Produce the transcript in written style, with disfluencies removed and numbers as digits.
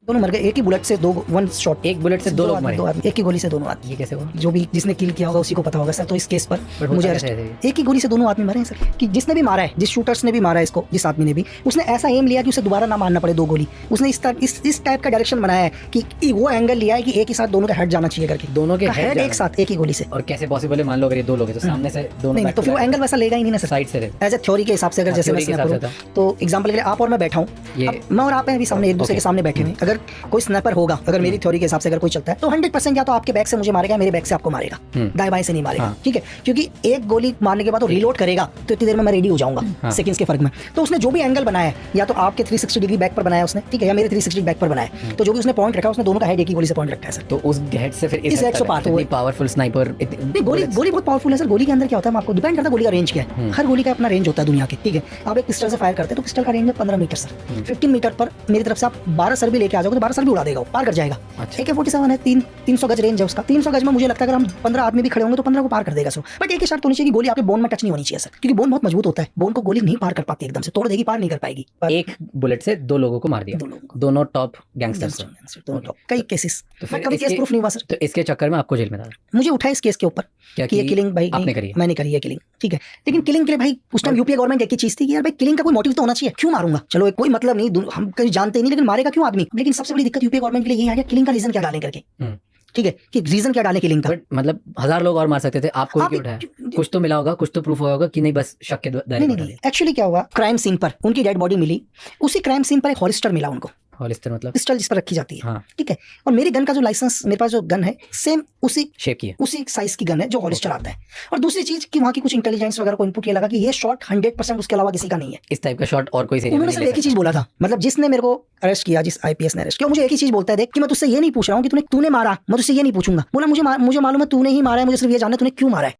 दोनों मर गए एक ही बुलेट से, दो वन शॉट, एक बुलेट से दो लोग मरे, एक ही गोली से दोनों आदमी। ये कैसे हुआ? जो भी जिसने किल किया होगा उसी को पता होगा सर। तो इस केस पर But मुझे होता arrest- कैसे है? एक ही गोली से दोनों आदमी मरे हैं सर। कि जिसने भी मारा है, जिस शूटर्स ने भी मारा है इसको, जिस आदमी ने भी, उसने ऐसा एम लिया कि उसे दोबारा ना मारना पड़े दो गोली। उसने इस टाइप का डायरेक्शन बनाया है कि वो एंगल लिया है कि एक ही साथ दोनों का हेड जाना चाहिए करके, दोनों के हेड एक साथ एक ही गोली से। और कैसे पॉसिबल है? मान लो अगर ये दो लोग हैं तो सामने से दोनों नहीं तो फिर वो एंगल वैसा लेगा ही नहीं ना सर, साइड से रहे। एज ए थ्योरी के हिसाब से। अगर जैसे मैं theory के हिसाब से स्नैपर हूं, तो एग्जांपल के लिए आप और मैं बैठा हूं, ये अब मैं और आप हैं अभी सामने एक दूसरे के सामने बैठे हुए हैं। अगर कोई स्नैपर होगा, अगर मेरी थ्योरी के हिसाब से अगर कोई चलता है तो 100% या तो आपके बैक से मुझे मारेगा, मेरे बैक से आपको मारेगा, दाएं बाएं से नहीं मारेगा। ठीक है, क्योंकि एक गोली मारने के बाद वो रीलोड करेगा तो इतनी देर में मैं रेडी हो जाऊंगा, सेकंड्स के फर्क में। तो उसने जो भी एंगल बनाया है, या तो आपके 360 डिग्री बैक पर बनाया उसने, ठीक है, या मेरे 360 बैक पर बनाया है, तो जो भी उसने पॉइंट रखा उसने दोनों का हेड एक ही गोली से पॉइंट रखा है सर। तो उस हेड से फिर इस हेड से पार हुआ। पावरफुल स्नाइपर गोली बहुत पावरफुल है सर। गोली के अंदर क्या होता है आपको डिपेंड करता है, गोली का रेंज क्या है। हर गोली का अपना रेंज होता है दुनिया के, ठीक है। आप एक पिस्टल से फायर करते हैं तो पिस्टल का रेंज है 15 मीटर सर। 15 मीटर पर मेरी तरफ से आप 12 सर भी लेके आ जाओगे तो 12 सर भी उड़ा देगा, पार कर जाएगा। AK-47 है, 300 गज रेंज है उसका। 300 गज में मुझे लगता है अगर हम 15 आदमी भी खड़े होंगे तो 15 को पार कर देगा सर। बट एक ही शर्त होनी चाहिए कि गोली आपके बोन में टच नहीं होनी चाहिए सर, क्योंकि बोन बहुत मजबूत होता है। बोन को गोली नहीं पार कर पाती, एकदम से तोड़ देगी, पार नहीं कर पाएगी। एक बुलेट से दो लोगों को मार दिया, दोनों टॉप गैंगस्टर्स। कई केसेस, तो फिर कभी केस प्रूफ नहीं हुआ सर। तो इसके चक्कर में आपको जेल में डाला? मुझे उठा इस केस के ऊपर कि ये किलिंग भाई आपने करी है? मैंने करी है किलिंग, ठीक है। लेकिन किलिंग के लिए भाई उस टाइम यूपीए गवर्नमेंट एक ही चीज थी कि यार भाई किलिंग का कोई मोटिव तो होना चाहिए। क्यों मारूंगा, चलो कोई मतलब नहीं, हम कहीं जानते ही नहीं, लेकिन मारेगा क्यों आदमी। लेकिन सबसे बड़ी दिक्कत यूपीए गवर्नमेंट के लिए ये है कि किलिंग का रीजन क्या डालें करके, ठीक है, कि रीजन क्या डालें किलिंग का। मतलब 1000 लोग और मार सकते थे, आपको क्यों उठाया? कुछ तो मिला होगा, कुछ तो प्रूफ होगा कि नहीं बस शक के दायरे में? नहीं, एक्चुअली क्या हुआ, क्राइम सीन पर उनकी डेड बॉडी मिली, उसी क्राइम सीन पर एक हॉलिस्टर मिला उनको। हॉलिस्टर मतलब पिस्टल जिस पर रखी जाती है, हाँ। ठीक है। और मेरी गन का जो लाइसेंस, मेरे पास जो गन है सेम उसी शेप की है, उसी साइज की गन है जो हॉलिस्टर आता है। और दूसरी चीज कि वहाँ की कुछ इंटेलिजेंस वगैरह को इनपुट ये लगा कि ये शॉट 100% उसके अलावा किसी का नहीं है। इस टाइप का शॉट और कोई से उन्होंने सिर्फ एक ही चीज बोला था, मतलब जिसने मेरे को अरेस्ट किया, जिस आईपीएस ने अरेस्ट किया, मुझे एक ही चीज बोलता है, देख कि मैं तुझसे ये नहीं पूछ रहा हूँ कि तूने मारा, मैं तुझसे ये नहीं पूछूंगा। बोला मुझे मालूम है तूने ही मारा है, मुझे सिर्फ ये जानना है तूने क्यों मारा है।